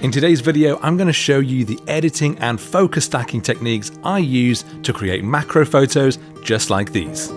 In today's video, I'm going to show you the editing and focus stacking techniques I use to create macro photos just like these.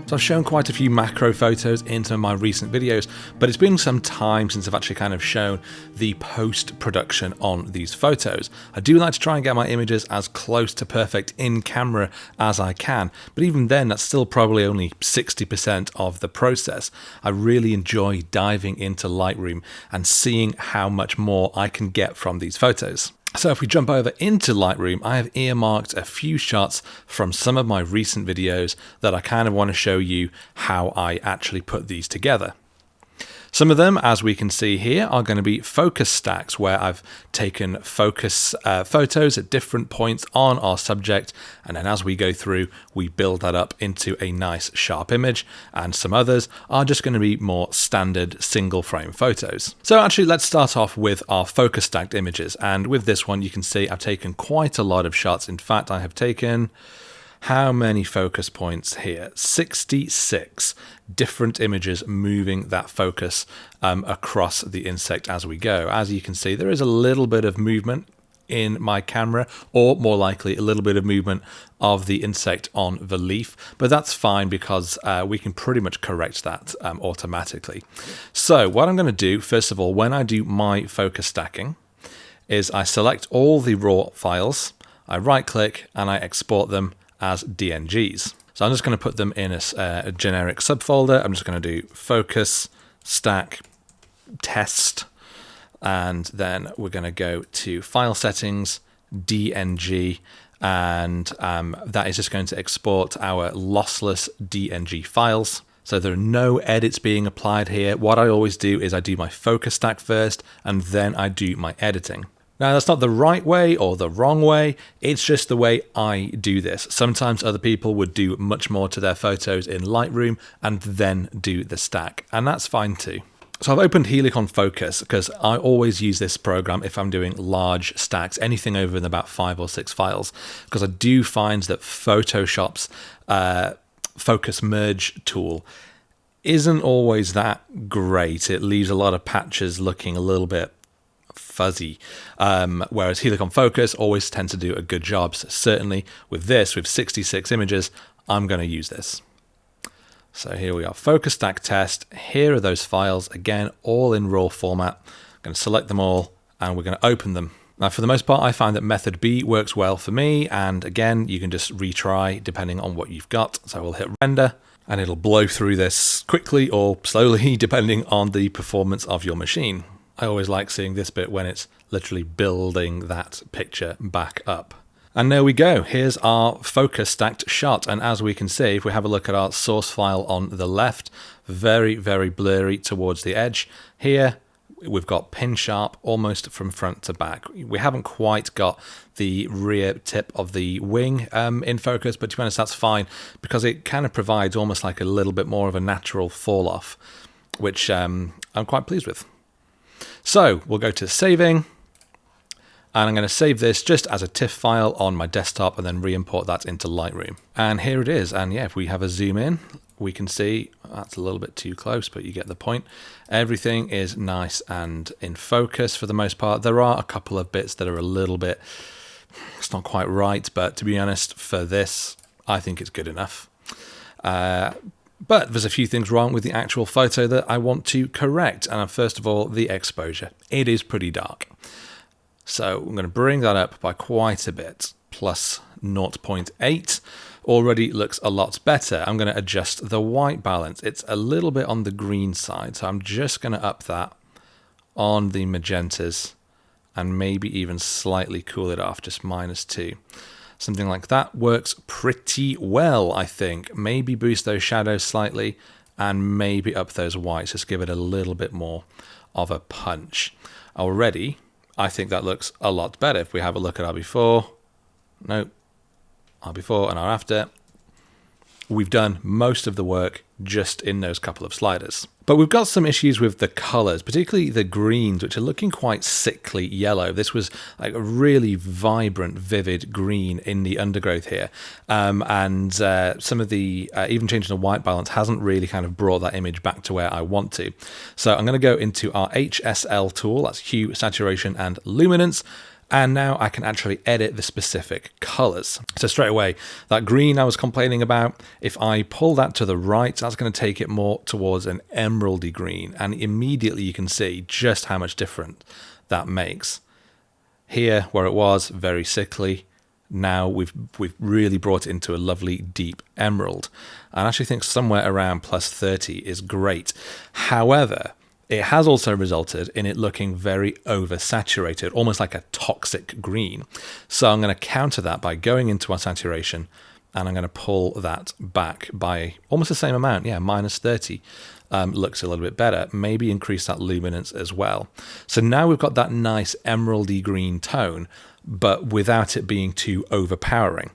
So I've shown quite a few macro photos in some of my recent videos, but it's been some time since I've actually kind of shown the post-production on these photos. I do like to try and get my images as close to perfect in camera as I can, but even then that's still probably only 60% of the process. I really enjoy diving into Lightroom and seeing how much more I can get from these photos. So if we jump over into Lightroom, I have earmarked a few shots from some of my recent videos that I kind of want to show you how I actually put these together. Some of them, as we can see here, are going to be focus stacks where I've taken focus photos at different points on our subject, and then as we go through, we build that up into a nice sharp image, and some others are just going to be more standard single frame photos. So actually, let's start off with our focus stacked images, and with this one you can see I've taken quite a lot of shots. In fact, I have taken how many focus points here? 66 different images moving that focus across the insect as we go. As you can see, there is a little bit of movement in my camera, or more likely a little bit of movement of the insect on the leaf, but that's fine because we can pretty much correct that automatically. So what I'm going to do, first of all, when I do my focus stacking, is I select all the raw files, I right click and I export them as DNGs. So I'm just going to put them in a generic subfolder. I'm just going to do focus, stack, test, and then we're going to go to file settings, DNG, and that is just going to export our lossless DNG files. So there are no edits being applied here. What I always do is I do my focus stack first, and then I do my editing. Now, that's not the right way or the wrong way, it's just the way I do this. Sometimes other people would do much more to their photos in Lightroom and then do the stack, and that's fine too. So I've opened Helicon Focus because I always use this program if I'm doing large stacks, anything over in about 5 or 6 files, because I do find that Photoshop's focus merge tool isn't always that great. It leaves a lot of patches looking a little bit fuzzy, whereas Helicon Focus always tends to do a good job. So certainly with this, with 66 images, I'm going to use this. So here we are, focus stack test. Here are those files, again, all in raw format. I'm going to select them all and we're going to open them. Now, for the most part, I find that method B works well for me. And again, you can just retry depending on what you've got. So we'll hit render and it'll blow through this quickly or slowly, depending on the performance of your machine. I always like seeing this bit when it's literally building that picture back up. And there we go. Here's our focus stacked shot. And as we can see, if we have a look at our source file on the left, very, very blurry towards the edge. Here, we've got pin sharp almost from front to back. We haven't quite got the rear tip of the wing in focus, but to be honest, that's fine because it kind of provides almost like a little bit more of a natural fall off, which I'm quite pleased with. So we'll go to saving, and I'm going to save this just as a TIFF file on my desktop and then re-import that into Lightroom. And here it is. And yeah, if we have a zoom in, we can see that's a little bit too close, but you get the point. Everything is nice and in focus for the most part. There are a couple of bits that are a little bit, it's not quite right, but to be honest, for this, I think it's good enough. But there's a few things wrong with the actual photo that I want to correct. And first of all, the exposure. It is pretty dark. So I'm going to bring that up by quite a bit, plus 0.8. Already looks a lot better. I'm going to adjust the white balance. It's a little bit on the green side, so I'm just going to up that on the magentas and maybe even slightly cool it off, just -2. Something like that works pretty well, I think. Maybe boost those shadows slightly and maybe up those whites. Just give it a little bit more of a punch. Already, I think that looks a lot better. If we have a look at our before, nope, our before and our after, we've done most of the work just in those couple of sliders. But we've got some issues with the colors, particularly the greens, which are looking quite sickly yellow. This was like a really vibrant, vivid green in the undergrowth here. And some of the, even changing the white balance hasn't really kind of brought that image back to where I want to. So I'm going to go into our HSL tool, that's hue, saturation, and luminance. And now I can actually edit the specific colors. So straight away, that green I was complaining about, if I pull that to the right, that's going to take it more towards an emeraldy green. And immediately you can see just how much different that makes. Here, where it was very sickly, now we've really brought it into a lovely deep emerald. I actually think somewhere around plus 30 is great. However, it has also resulted in it looking very oversaturated, almost like a toxic green. So I'm going to counter that by going into our saturation, and I'm going to pull that back by almost the same amount. Yeah, minus 30 looks a little bit better. Maybe increase that luminance as well. So now we've got that nice emeraldy green tone, but without it being too overpowering.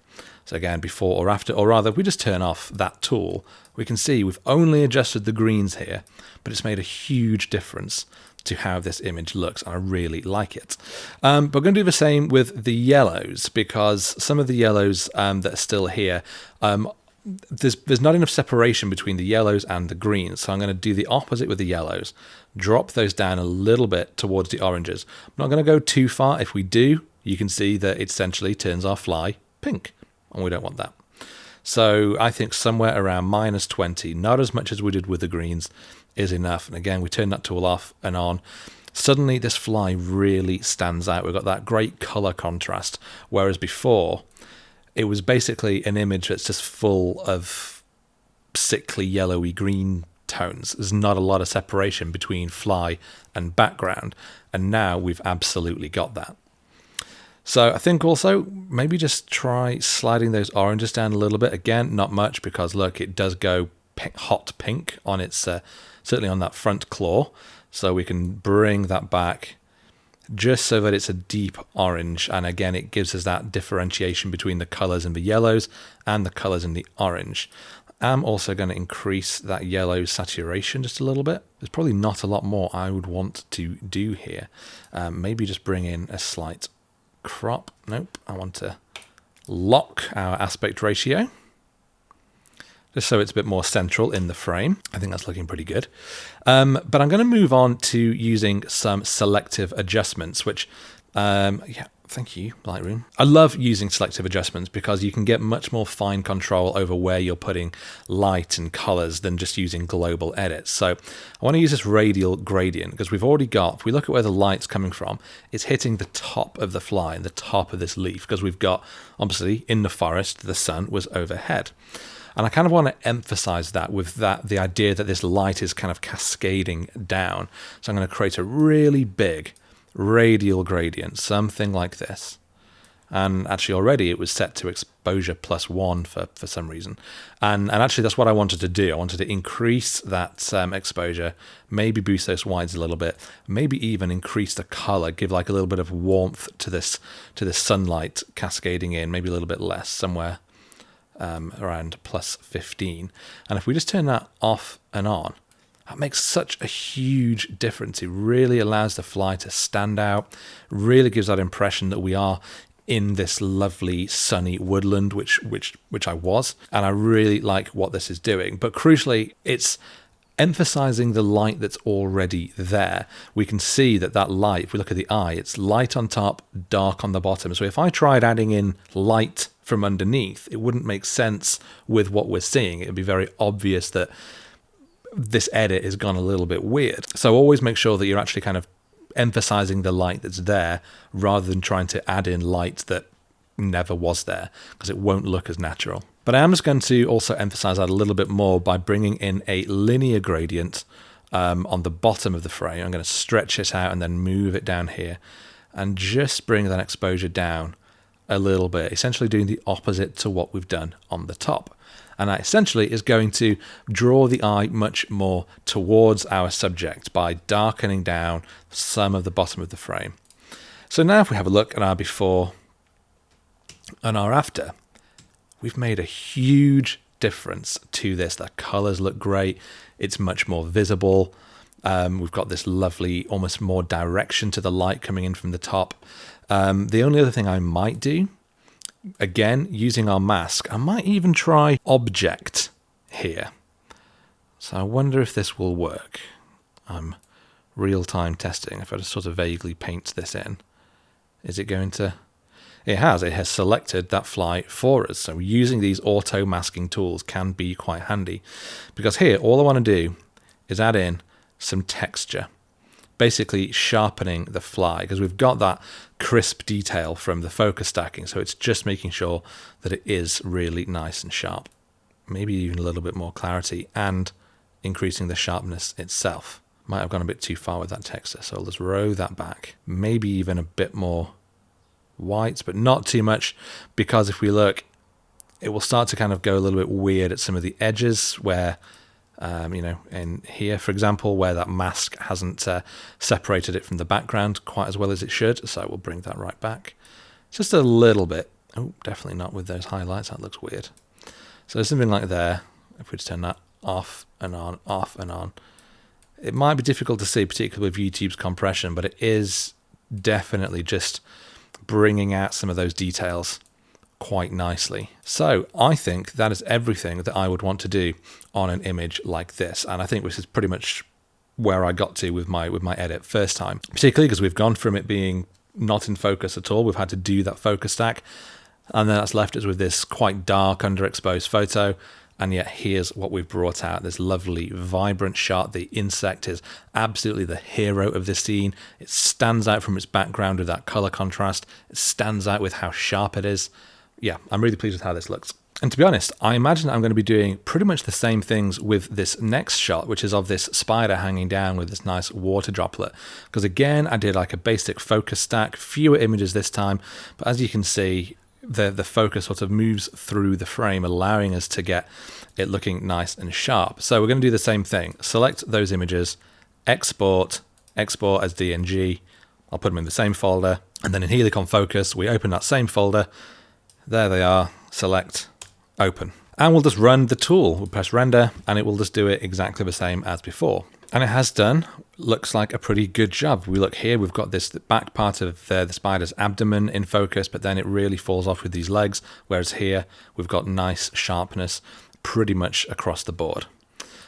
So again, before or after, or rather, if we just turn off that tool, we can see we've only adjusted the greens here, but it's made a huge difference to how this image looks, and I really like it. But we're going to do the same with the yellows, because some of the yellows that are still here, there's not enough separation between the yellows and the greens, so I'm going to do the opposite with the yellows, drop those down a little bit towards the oranges. I'm not going to go too far. If we do, you can see that it essentially turns our fly pink, and we don't want that. So I think somewhere around minus 20, not as much as we did with the greens, is enough. And again, we turn that tool off and on. Suddenly this fly really stands out. We've got that great color contrast, whereas before it was basically an image that's just full of sickly yellowy green tones. There's not a lot of separation between fly and background, and now we've absolutely got that. So I think also maybe just try sliding those oranges down a little bit. Again, not much, because look, it does go hot pink on its, certainly on that front claw. So we can bring that back just so that it's a deep orange. And again, it gives us that differentiation between the colors in the yellows and the colors in the orange. I'm also going to increase that yellow saturation just a little bit. There's probably not a lot more I would want to do here. Maybe just bring in a slight crop. Nope, I want to lock our aspect ratio just so it's a bit more central in the frame. I think that's looking pretty good. But I'm going to move on to using some selective adjustments, which, yeah, thank you, Lightroom. I love using selective adjustments because you can get much more fine control over where you're putting light and colors than just using global edits. So I want to use this radial gradient because we've already got, if we look at where the light's coming from, it's hitting the top of the fly and the top of this leaf, because we've got, obviously, in the forest, the sun was overhead. And I kind of want to emphasize that with the idea that this light is kind of cascading down. So I'm going to create a really big radial gradient, something like this. And actually already it was set to exposure +1 for some reason. And actually that's what I wanted to do. I wanted to increase that exposure, maybe boost those whites a little bit, maybe even increase the color, give like a little bit of warmth to this sunlight cascading in, maybe a little bit less, somewhere around +15. And if we just turn that off and on, that makes such a huge difference. It really allows the fly to stand out, really gives that impression that we are in this lovely sunny woodland, which I was, and I really like what this is doing. But crucially, it's emphasizing the light that's already there. We can see that light, if we look at the eye, it's light on top, dark on the bottom. So if I tried adding in light from underneath, it wouldn't make sense with what we're seeing. It would be very obvious that this edit has gone a little bit weird. So always make sure that you're actually kind of emphasizing the light that's there rather than trying to add in light that never was there, because it won't look as natural. But I am just going to also emphasize that a little bit more by bringing in a linear gradient on the bottom of the frame. I'm going to stretch it out and then move it down here and just bring that exposure down a little bit, essentially doing the opposite to what we've done on the top. And that essentially is going to draw the eye much more towards our subject by darkening down some of the bottom of the frame. So now if we have a look at our before and our after, we've made a huge difference to this. The colors look great. It's much more visible. We've got this lovely, almost more direction to the light coming in from the top. The only other thing I might do, again, using our mask, I might even try object here. So I wonder if this will work. I'm real-time testing. If I just sort of vaguely paint this in, is it going to... It has selected that fly for us. So using these auto masking tools can be quite handy, because here all I want to do is add in some texture, basically sharpening the fly, because we've got that crisp detail from the focus stacking. So it's just making sure that it is really nice and sharp, maybe even a little bit more clarity, and increasing the sharpness itself. Might have gone a bit too far with that texture, so let's row that back, maybe even a bit more white, but not too much, because if we look, it will start to kind of go a little bit weird at some of the edges where, in here, for example, where that mask hasn't separated it from the background quite as well as it should. So we'll bring that right back. Just a little bit. Oh, definitely not with those highlights. That looks weird. So there's something like there. If we just turn that off and on, off and on. It might be difficult to see, particularly with YouTube's compression, but it is definitely just bringing out some of those details quite nicely. So I think that is everything that I would want to do on an image like this, and I think this is pretty much where I got to with my edit first time, particularly because we've gone from it being not in focus at all. We've had to do that focus stack, and then that's left us with this quite dark underexposed photo. And yet here's what we've brought out, this lovely vibrant shot. The insect is absolutely the hero of this scene. It stands out from its background with that color contrast. It stands out with how sharp it is. Yeah, I'm really pleased with how this looks. And to be honest, I imagine I'm going to be doing pretty much the same things with this next shot, which is of this spider hanging down with this nice water droplet. Because again, I did like a basic focus stack, fewer images this time, but as you can see, the focus sort of moves through the frame, allowing us to get it looking nice and sharp. So we're going to do the same thing. Select those images, export as DNG. I'll put them in the same folder. And then in Helicon Focus, we open that same folder. There they are. Select, open. And we'll just run the tool. We'll press render, and it will just do it exactly the same as before. And it has done. Looks like a pretty good job. We look here, we've got this back part of the spider's abdomen in focus, but then it really falls off with these legs, whereas here we've got nice sharpness pretty much across the board.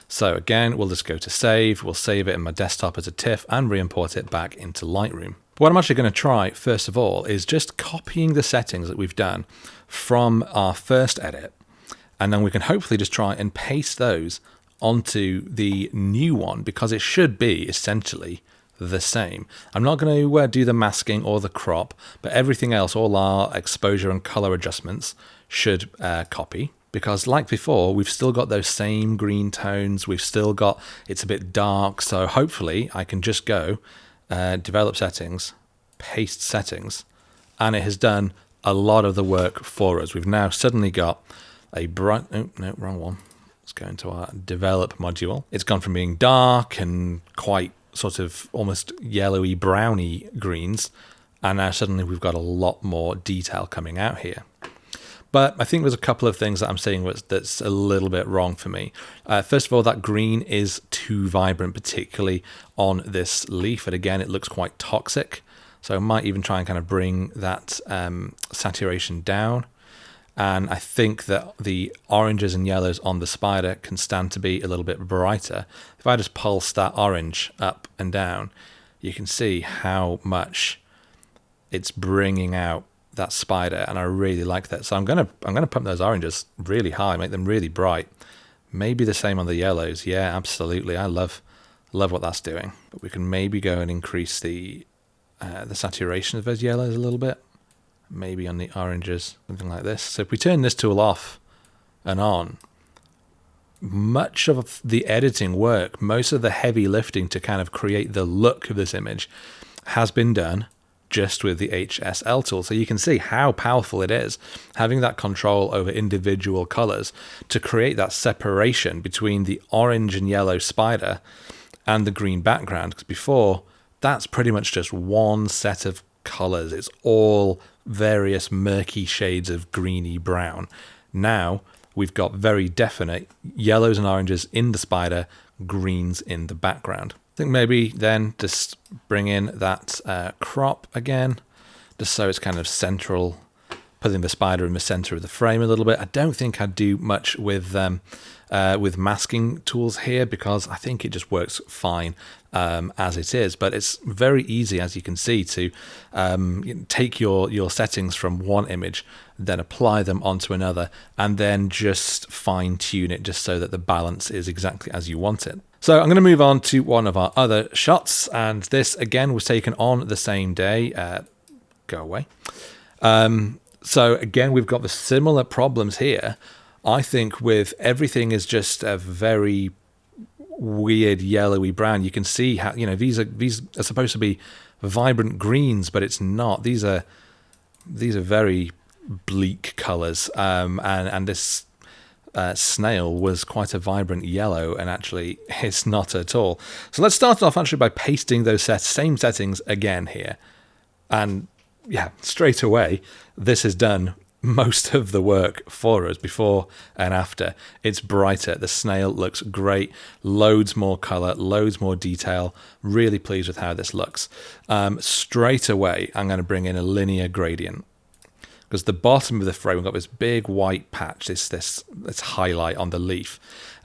So again, we'll just go to save. We'll save it in my desktop as a TIFF and re-import it back into Lightroom. What I'm actually going to try, first of all, is just copying the settings that we've done from our first edit, and then we can hopefully just try and paste those onto the new one, because it should be essentially the same. I'm not going to do the masking or the crop, but everything else, all our exposure and color adjustments should copy, because like before, we've still got those same green tones. We've still got, it's a bit dark. So hopefully I can just go develop settings, paste settings, and it has done a lot of the work for us. We've now suddenly got a bright, oh no, wrong one. Let's go into our develop module. It's gone from being dark and quite sort of almost yellowy browny greens, and now suddenly we've got a lot more detail coming out here. But I think there's a couple of things that I'm seeing that's a little bit wrong for me. First of all, that green is too vibrant, particularly on this leaf. And again, it looks quite toxic. So I might even try and kind of bring that saturation down. And I think that the oranges and yellows on the spider can stand to be a little bit brighter. If I just pulse that orange up and down, you can see how much it's bringing out that spider, and I really like that. So I'm gonna pump those oranges really high, make them really bright. Maybe the same on the yellows. Yeah, absolutely. I love what that's doing. But we can maybe go and increase the saturation of those yellows a little bit. Maybe on the oranges, something like this. So if we turn this tool off and on, much of the editing work, most of the heavy lifting to kind of create the look of this image has been done just with the HSL tool. So you can see how powerful it is, having that control over individual colors to create that separation between the orange and yellow spider and the green background. Because before, that's pretty much just one set of colors. It's all various murky shades of greeny brown. Now we've got very definite yellows and oranges in the spider, greens in the background. I think maybe then just bring in that crop again, just so it's kind of central, putting the spider in the center of the frame a little bit. I don't think I'd do much with masking tools here, because I think it just works fine as it is. But it's very easy, as you can see, to take your settings from one image, then apply them onto another, and then just fine tune it just so that the balance is exactly as you want it. So I'm going to move on to one of our other shots, and this again was taken on the same day. Go away. So again, we've got the similar problems here. I think with everything is just a very weird yellowy brown. You can see how, you know, these are supposed to be vibrant greens, but it's not. These are very bleak colors. And this snail was quite a vibrant yellow, and actually it's not at all. So let's start off actually by pasting those same settings again here. And yeah, straight away, this has done most of the work for us before and after. It's brighter. The snail looks great. Loads more color, loads more detail. Really pleased with how this looks. Straight away, I'm going to bring in a linear gradient, because the bottom of the frame, we've got this big white patch, this highlight on the leaf,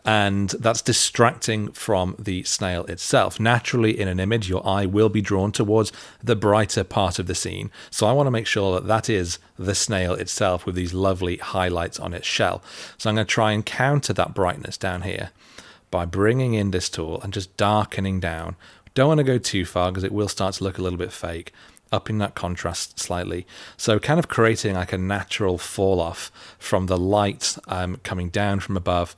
and that's distracting from the snail itself. Naturally, in an image, your eye will be drawn towards the brighter part of the scene. So I want to make sure that that is the snail itself with these lovely highlights on its shell. So I'm going to try and counter that brightness down here by bringing in this tool and just darkening down. Don't want to go too far because it will start to look a little bit fake. Upping that contrast slightly. So kind of creating like a natural fall off from the light coming down from above,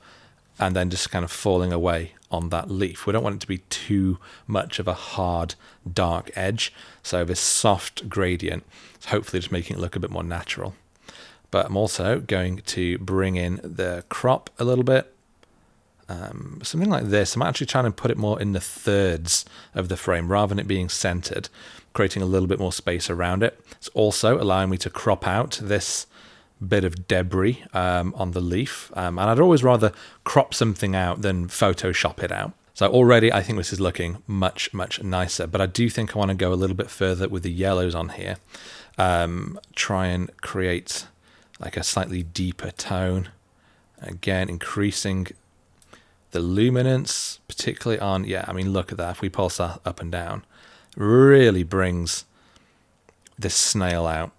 and then just kind of falling away on that leaf. We don't want it to be too much of a hard, dark edge. So this soft gradient is hopefully just making it look a bit more natural. But I'm also going to bring in the crop a little bit. Something like this. I'm actually trying to put it more in the thirds of the frame rather than it being centered, creating a little bit more space around it. It's also allowing me to crop out this bit of debris on the leaf, and I'd always rather crop something out than Photoshop it out. So already I think this is looking much nicer, but I do think I want to go a little bit further with the yellows on here. Try and create like a slightly deeper tone, again increasing the luminance, particularly on, yeah, I mean, look at that. If we pulse that up and down, really brings this snail out.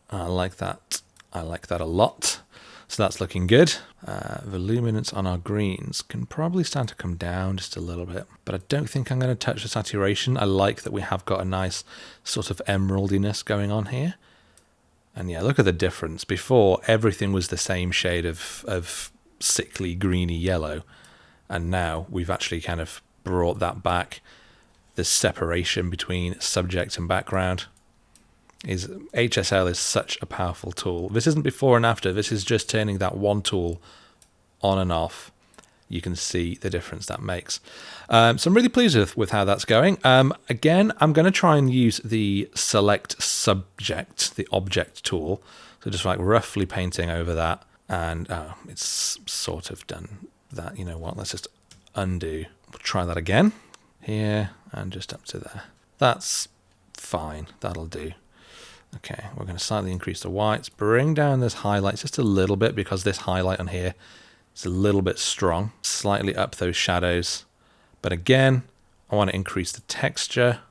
I like that. I like that a lot. So that's looking good. The luminance on our greens can probably start to come down just a little bit, but I don't think I'm going to touch the saturation. I like that we have got a nice sort of emeraldiness going on here. And yeah, look at the difference. Before, everything was the same shade of sickly greeny yellow, and now we've actually kind of brought that back. The separation between subject and background is, HSL is such a powerful tool. This isn't before and after. This is just turning that one tool on and off. You can see the difference that makes. So I'm really pleased with how that's going. Again, I'm going to try and use the select subject, the object tool. So just like roughly painting over that, and it's sort of done that. You know what? Let's just undo. We'll try that again here and just up to there. That's fine. That'll do. Okay, we're going to slightly increase the whites, bring down this highlight just a little bit, because this highlight on here is a little bit strong. Slightly up those shadows. But again, I want to increase the texture.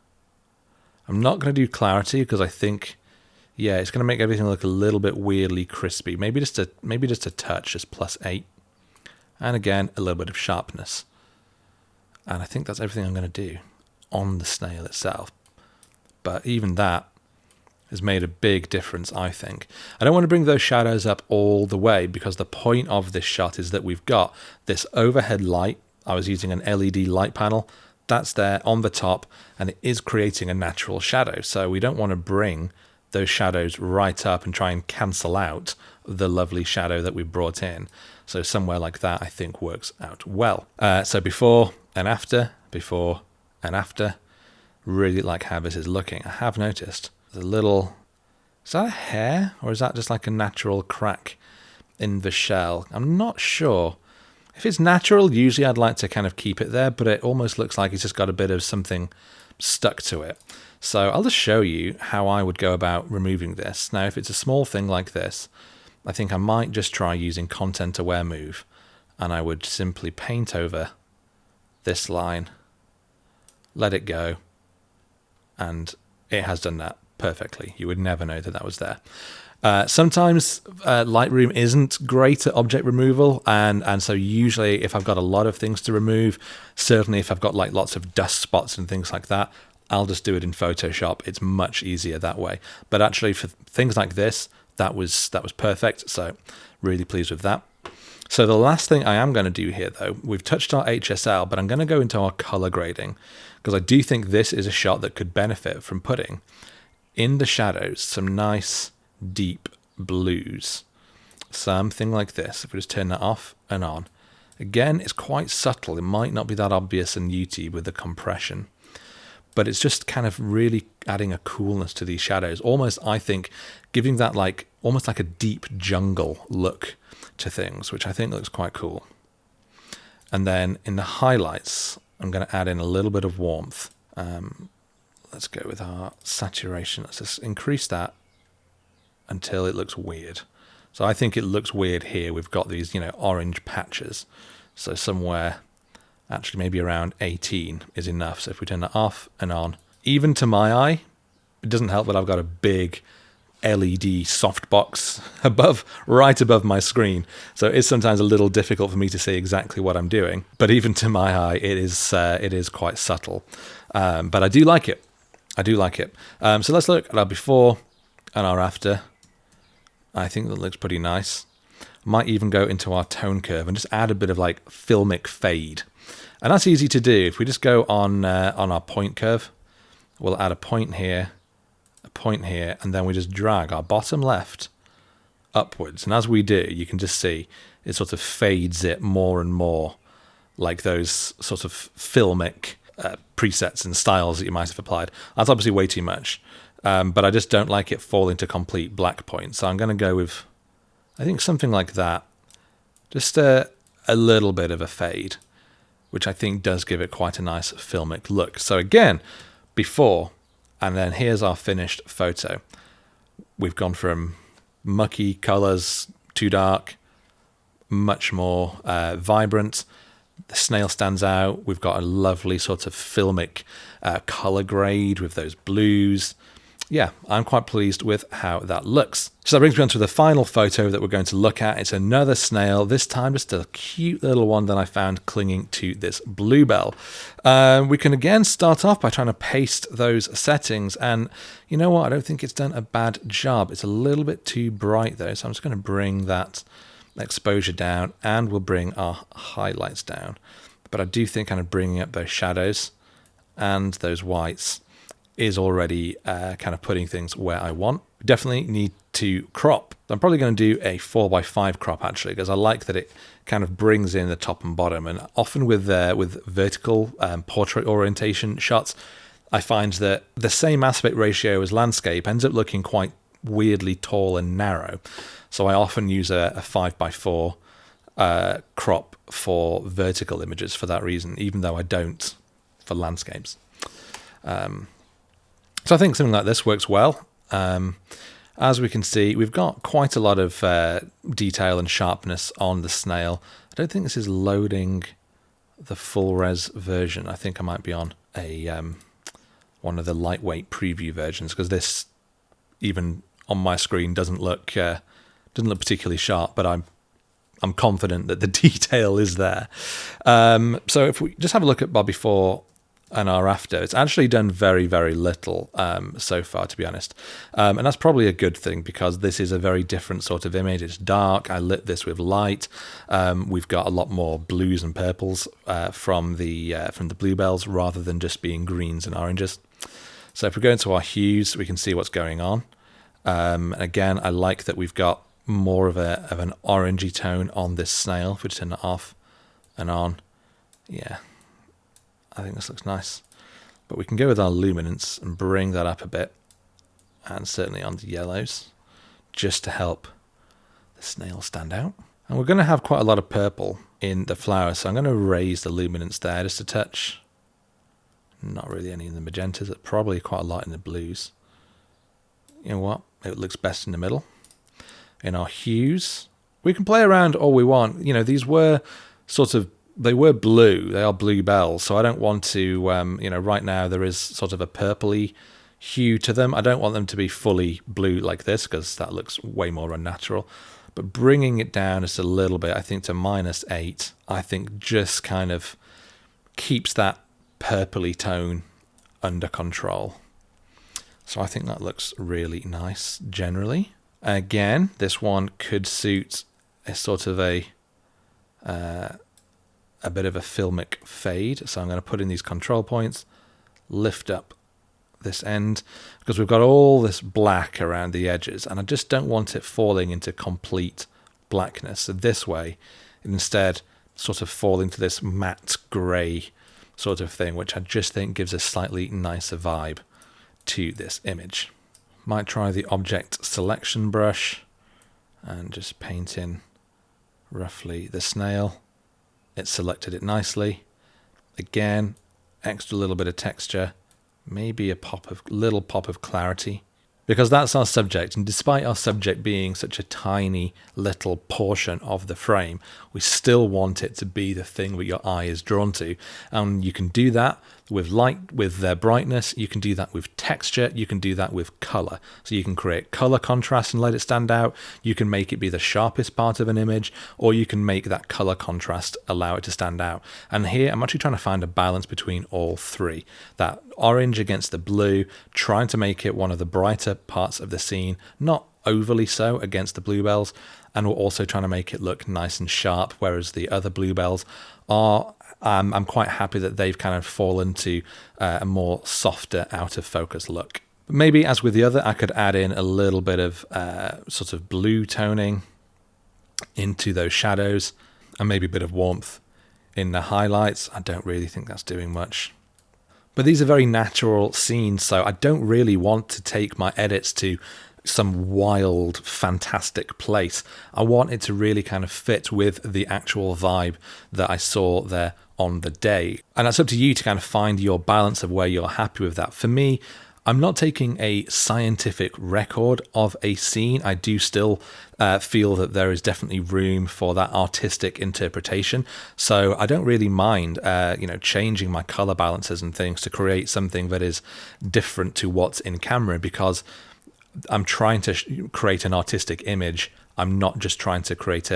I'm not going to do clarity because I think, yeah, it's going to make everything look a little bit weirdly crispy. Maybe just a touch, just +8. And again, a little bit of sharpness. And I think that's everything I'm going to do on the snail itself. But even that has made a big difference, I think. I don't want to bring those shadows up all the way, because the point of this shot is that we've got this overhead light. I was using an LED light panel. That's there on the top, and it is creating a natural shadow. So we don't want to bring those shadows right up and try and cancel out the lovely shadow that we brought in. So somewhere like that, I think, works out well. So before and after, before and after. Really like how this is looking. I have noticed there's a little, is that a hair, or is that just like a natural crack in the shell. I'm not sure. If it's natural, usually I'd like to kind of keep it there, but it almost looks like it's just got a bit of something stuck to it. So I'll just show you how I would go about removing this. Now, if it's a small thing like this, I think I might just try using Content Aware Move, and I would simply paint over this line, let it go, and it has done that perfectly. You would never know that that was there. Sometimes Lightroom isn't great at object removal, and so usually if I've got a lot of things to remove, certainly if I've got like lots of dust spots and things like that, I'll just do it in Photoshop. It's much easier that way. But actually for things like this, that was perfect. So really pleased with that. So the last thing I am going to do here, though, we've touched our HSL, but I'm going to go into our color grading, because I do think this is a shot that could benefit from putting in the shadows some nice deep blues. Something like this. If we just turn that off and on. Again, it's quite subtle. It might not be that obvious in YouTube with the compression, but it's just kind of really adding a coolness to these shadows. Almost, I think, giving that like almost like a deep jungle look to things, which I think looks quite cool. And then in the highlights, I'm going to add in a little bit of warmth. Let's go with our saturation. Let's just increase that until it looks weird. So I think it looks weird here. We've got these, orange patches. So somewhere, actually maybe around 18 is enough. So if we turn that off and on, even to my eye, it doesn't help that I've got a big LED softbox right above my screen. So it's sometimes a little difficult for me to see exactly what I'm doing. But even to my eye, it is quite subtle. But I do like it. So let's look at our before and our after. I think that looks pretty nice. Might even go into our tone curve and just add a bit of like filmic fade. And that's easy to do. If we just go on our point curve, we'll add a point here, and then we just drag our bottom left upwards. And as we do, you can just see it sort of fades it more and more, like those sort of filmic presets and styles that you might have applied. That's obviously way too much, but I just don't like it falling to complete black point. So I'm going to go with, I think, something like that. Just a little bit of a fade, which I think does give it quite a nice filmic look. So again, before, and then here's our finished photo. We've gone from mucky colors, too dark, much more vibrant. The snail stands out. We've got a lovely sort of filmic color grade with those blues. Yeah, I'm quite pleased with how that looks. So that brings me on to the final photo that we're going to look at. It's another snail, this time just a cute little one that I found clinging to this bluebell. We can again start off by trying to paste those settings, and you know what? I don't think it's done a bad job. It's a little bit too bright though, so I'm just going to bring that exposure down, and we'll bring our highlights down. But I do think kind of bringing up those shadows and those whites is already kind of putting things where I want. Definitely need to crop. I'm probably going to do a 4:5 crop actually, because I like that it kind of brings in the top and bottom. And often with vertical portrait orientation shots, I find that the same aspect ratio as landscape ends up looking quite weirdly tall and narrow. So I often use a 5:4 crop for vertical images for that reason, even though I don't for landscapes. So I think something like this works well. As we can see, we've got quite a lot of detail and sharpness on the snail. I don't think this is loading the full res version. I think I might be on a one of the lightweight preview versions, because this, even on my screen, doesn't look particularly sharp. But I'm confident that the detail is there. So if we just have a look at our before and our after, it's actually done very, very little so far, to be honest. And that's probably a good thing, because this is a very different sort of image. It's dark. I lit this with light. We've got a lot more blues and purples from the bluebells, rather than just being greens and oranges. So if we go into our hues, we can see what's going on. Again, I like that we've got more of an orangey tone on this snail. If we turn it off and on, yeah, I think this looks nice. But we can go with our luminance and bring that up a bit, and certainly on the yellows, just to help the snail stand out. And we're going to have quite a lot of purple in the flower, so I'm going to raise the luminance there just a touch. Not really any in the magentas, but probably quite a lot in the blues. You know what? It looks best in the middle. In our hues, we can play around all we want. You know, these were sort of, they were blue. They are bluebells, so I don't want to, you know, right now there is sort of a purpley hue to them. I don't want them to be fully blue like this because that looks way more unnatural. But bringing it down just a little bit, I think to -8, I think just kind of keeps that purpley tone under control. So I think that looks really nice generally. Again, this one could suit a sort of a bit of a filmic fade. So I'm going to put in these control points, lift up this end, because we've got all this black around the edges and I just don't want it falling into complete blackness. So this way, instead, sort of fall into this matte grey sort of thing, which I just think gives a slightly nicer vibe to this image. Might try the object selection brush and just paint in roughly the snail. It selected it nicely. Again, extra little bit of texture, maybe a little pop of clarity, because that's our subject, and despite our subject being such a tiny little portion of the frame, we still want it to be the thing that your eye is drawn to. And you can do that with light, with their brightness, you can do that with texture, you can do that with color. So you can create color contrast and let it stand out, you can make it be the sharpest part of an image, or you can make that color contrast allow it to stand out. And here I'm actually trying to find a balance between all three. That orange against the blue, trying to make it one of the brighter parts of the scene, not overly so against the bluebells, and we're also trying to make it look nice and sharp, whereas the other bluebells are, I'm quite happy that they've kind of fallen to a more softer out of focus look. Maybe as with the other, I could add in a little bit of sort of blue toning into those shadows and maybe a bit of warmth in the highlights. I don't really think that's doing much. But these are very natural scenes, so I don't really want to take my edits to some wild, fantastic place. I want it to really kind of fit with the actual vibe that I saw there on the day. And that's up to you to kind of find your balance of where you're happy with that. For me, I'm not taking a scientific record of a scene. I do still feel that there is definitely room for that artistic interpretation. So I don't really mind, you know, changing my color balances and things to create something that is different to what's in camera, because I'm trying to create an artistic image. I'm not just trying to create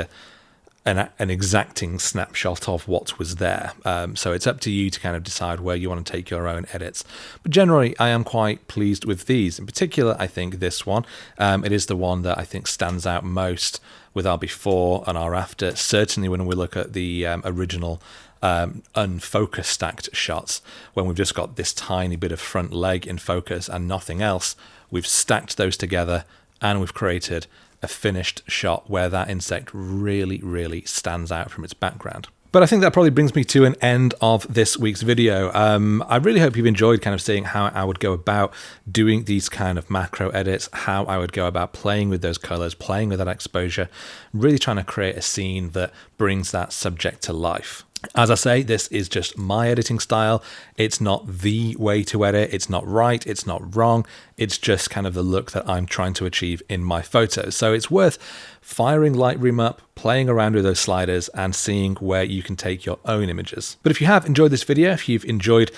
an exacting snapshot of what was there. So it's up to you to kind of decide where you want to take your own edits. But generally, I am quite pleased with these. In particular, I think this one, it is the one that I think stands out most with our before and our after. Certainly when we look at the original unfocused stacked shots, when we've just got this tiny bit of front leg in focus and nothing else, we've stacked those together and we've created a finished shot where that insect really, really stands out from its background. But I think that probably brings me to an end of this week's video. I really hope you've enjoyed kind of seeing how I would go about doing these kind of macro edits, how I would go about playing with those colors, playing with that exposure, really trying to create a scene that brings that subject to life. As I say, this is just my editing style. It's not the way to edit. It's not right. It's not wrong. It's just kind of the look that I'm trying to achieve in my photos. So it's worth firing Lightroom up, playing around with those sliders and seeing where you can take your own images. But if you have enjoyed this video, if you've enjoyed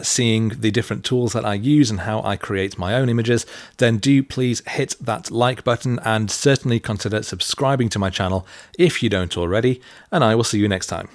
seeing the different tools that I use and how I create my own images, then do please hit that like button and certainly consider subscribing to my channel if you don't already, and I will see you next time.